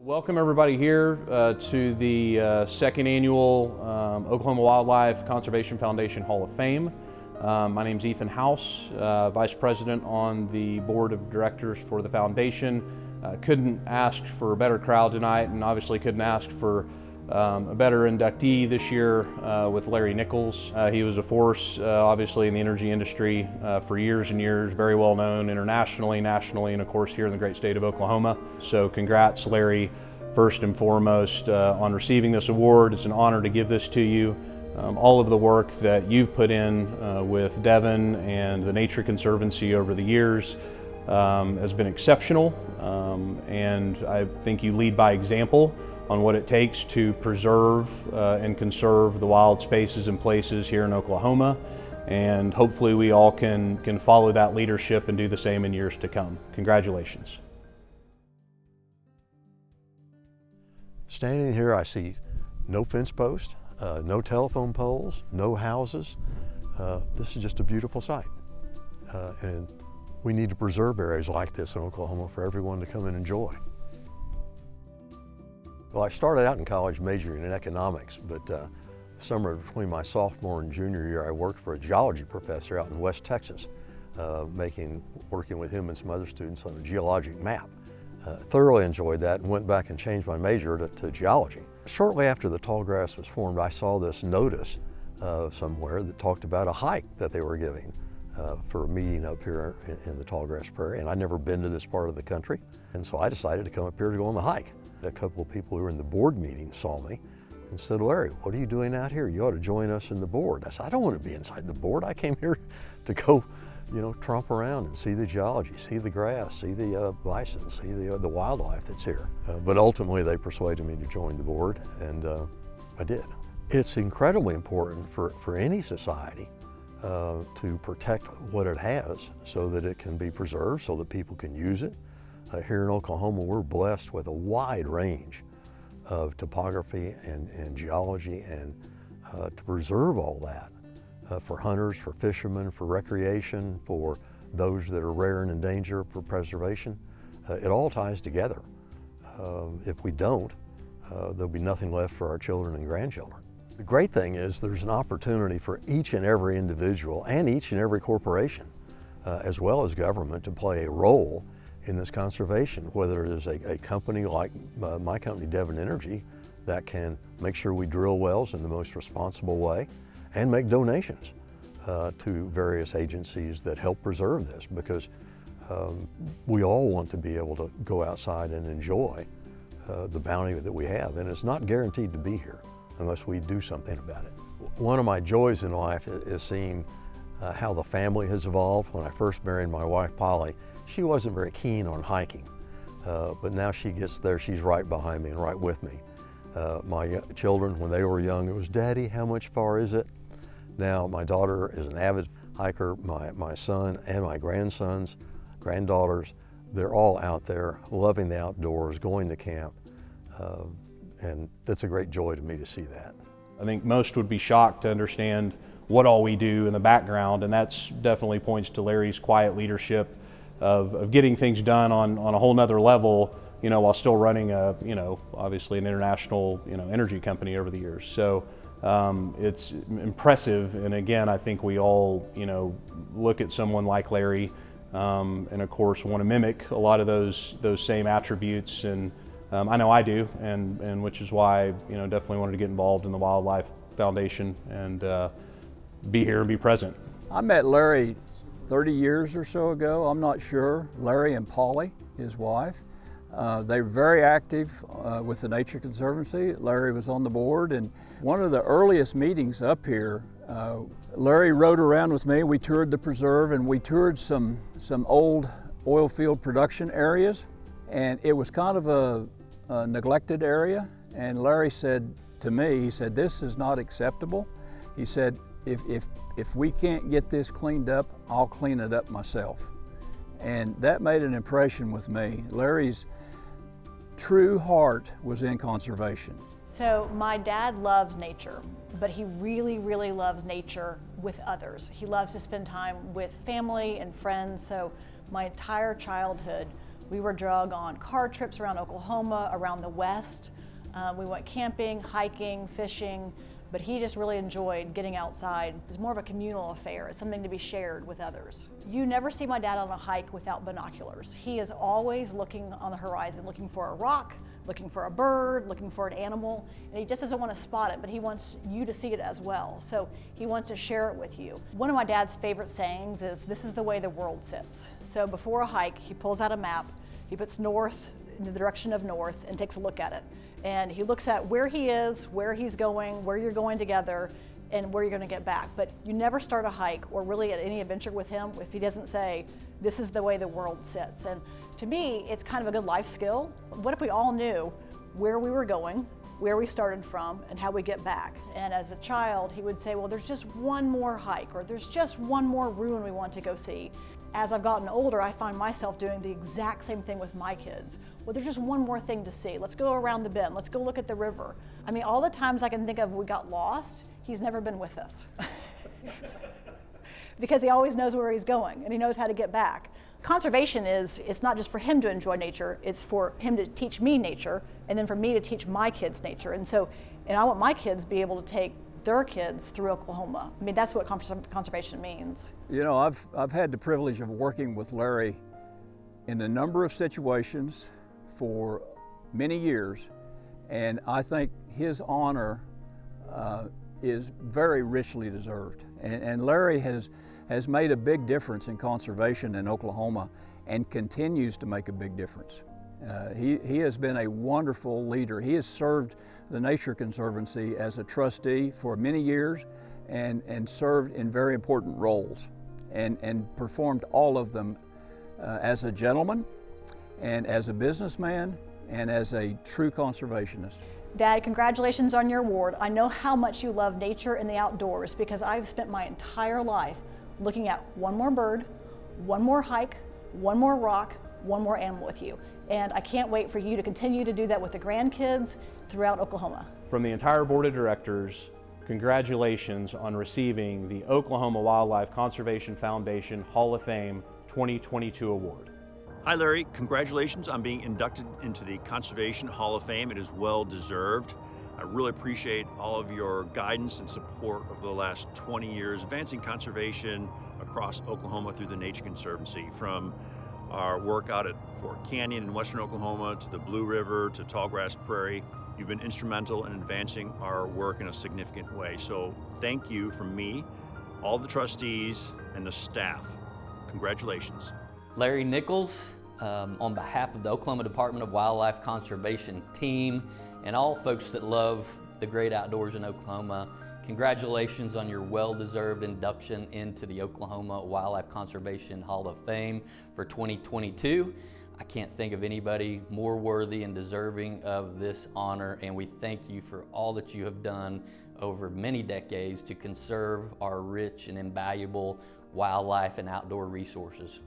Welcome everybody here to the second annual Oklahoma Wildlife Conservation Foundation Hall of Fame. My name is Ethan House, Vice President on the Board of Directors for the Foundation. Couldn't ask for a better crowd tonight, and obviously couldn't ask for a better inductee this year with Larry Nichols. He was a force obviously in the energy industry for years and years, very well known internationally, nationally, and of course here in the great state of Oklahoma. So congrats, Larry, first and foremost on receiving this award. It's an honor to give this to you. All of the work that you've put in with Devon and the Nature Conservancy over the years has been exceptional, and I think you lead by example on what it takes to preserve and conserve the wild spaces and places here in Oklahoma. And hopefully we all can follow that leadership and do the same in years to come. Congratulations. Standing here, I see no fence posts, no telephone poles, no houses. This is just a beautiful sight. And we need to preserve areas like this in Oklahoma for everyone to come and enjoy. Well, I started out in college majoring in economics, but the summer between my sophomore and junior year, I worked for a geology professor out in West Texas, working with him and some other students on a geologic map. Thoroughly enjoyed that and went back and changed my major to geology. Shortly after the tall grass was formed, I saw this notice somewhere that talked about a hike that they were giving for a meeting up here in the tall grass prairie, and I'd never been to this part of the country, and so I decided to come up here to go on the hike. A couple of people who were in the board meeting saw me and said, "Larry, what are you doing out here? You ought to join us in the board." I said, "I don't want to be inside the board. I came here to go, tromp around and see the geology, see the grass, see the bison, see the wildlife that's here." But ultimately they persuaded me to join the board, and I did. It's incredibly important for any society to protect what it has so that it can be preserved, so that people can use it. Here in Oklahoma, we're blessed with a wide range of topography and geology, and to preserve all that for hunters, for fishermen, for recreation, for those that are rare and endangered, for preservation, it all ties together. If we don't, there'll be nothing left for our children and grandchildren. The great thing is there's an opportunity for each and every individual and each and every corporation, as well as government, to play a role in this conservation, whether it is a company like my company, Devon Energy, that can make sure we drill wells in the most responsible way and make donations to various agencies that help preserve this, because we all want to be able to go outside and enjoy the bounty that we have, and it's not guaranteed to be here unless we do something about it. One of my joys in life is seeing how the family has evolved. When I first married my wife, Polly, she wasn't very keen on hiking, but now she gets there, she's right behind me and right with me. My children, when they were young, it was, "Daddy, how much far is it?" Now my daughter is an avid hiker, my son and my granddaughters, they're all out there loving the outdoors, going to camp, and it's a great joy to me to see that. I think most would be shocked to understand what all we do in the background, and that's definitely points to Larry's quiet leadership of getting things done on a whole nother level, while still running obviously an international, energy company over the years. So it's impressive. And again, I think we all, look at someone like Larry, and of course want to mimic a lot of those same attributes. And I know I do, and which is why, definitely wanted to get involved in the Wildlife Foundation and be here and be present. I met Larry 30 years or so ago, I'm not sure. Larry and Polly, his wife. They're very active with the Nature Conservancy. Larry was on the board, and one of the earliest meetings up here, Larry rode around with me. We toured the preserve, and we toured some old oil field production areas, and it was kind of a neglected area. And Larry said to me, he said, "This is not acceptable." He said, if we can't get this cleaned up, I'll clean it up myself. And that made an impression with me. Larry's true heart was in conservation. So my dad loves nature, but he really, really loves nature with others. He loves to spend time with family and friends. So my entire childhood We were drug on car trips around Oklahoma, around the West. We went camping, hiking, fishing, but he just really enjoyed getting outside. It's more of a communal affair. It's something to be shared with others. You never see my dad on a hike without binoculars. He is always looking on the horizon, looking for a rock, looking for a bird, looking for an animal, and he just doesn't want to spot it, but he wants you to see it as well. So he wants to share it with you. One of my dad's favorite sayings is, "This is the way the world sits." So before a hike, he pulls out a map, he puts north in the direction of north and takes a look at it. And he looks at where he is, where he's going, where you're going together, and where you're going to get back. But you never start a hike or really at any adventure with him if he doesn't say, "This is the way the world sits." And to me, it's kind of a good life skill. What if we all knew where we were going, where we started from, and how we get back? And as a child, he would say, well, there's just one more hike, or there's just one more ruin we want to go see. As I've gotten older, I find myself doing the exact same thing with my kids. Well, there's just one more thing to see. Let's go around the bend. Let's go look at the river. I mean, all the times I can think of we got lost, he's never been with us. Because he always knows where he's going and he knows how to get back. Conservation it's not just for him to enjoy nature, it's for him to teach me nature and then for me to teach my kids nature. And I want my kids to be able to take their kids through Oklahoma. I mean, that's what conservation means. You know, I've had the privilege of working with Larry in a number of situations for many years, and I think his honor is very richly deserved. And Larry has made a big difference in conservation in Oklahoma and continues to make a big difference. He has been a wonderful leader. He has served the Nature Conservancy as a trustee for many years and served in very important roles and performed all of them as a gentleman and as a businessman and as a true conservationist. Dad, congratulations on your award. I know how much you love nature and the outdoors because I've spent my entire life looking at one more bird, one more hike, one more rock, one more animal with you. And I can't wait for you to continue to do that with the grandkids throughout Oklahoma. From the entire board of directors, congratulations on receiving the Oklahoma Wildlife Conservation Foundation Hall of Fame 2022 award. Hi Larry, congratulations on being inducted into the Conservation Hall of Fame. It is well deserved. I really appreciate all of your guidance and support over the last 20 years, advancing conservation across Oklahoma through the Nature Conservancy, from our work out at Fort Canyon in western Oklahoma to the Blue River to Tallgrass Prairie. You've been instrumental in advancing our work in a significant way. So thank you from me, all the trustees, and the staff. Congratulations. Larry Nichols, on behalf of the Oklahoma Department of Wildlife Conservation team and all folks that love the great outdoors in Oklahoma, congratulations on your well-deserved induction into the Oklahoma Wildlife Conservation Hall of Fame for 2022. I can't think of anybody more worthy and deserving of this honor, and we thank you for all that you have done over many decades to conserve our rich and invaluable wildlife and outdoor resources.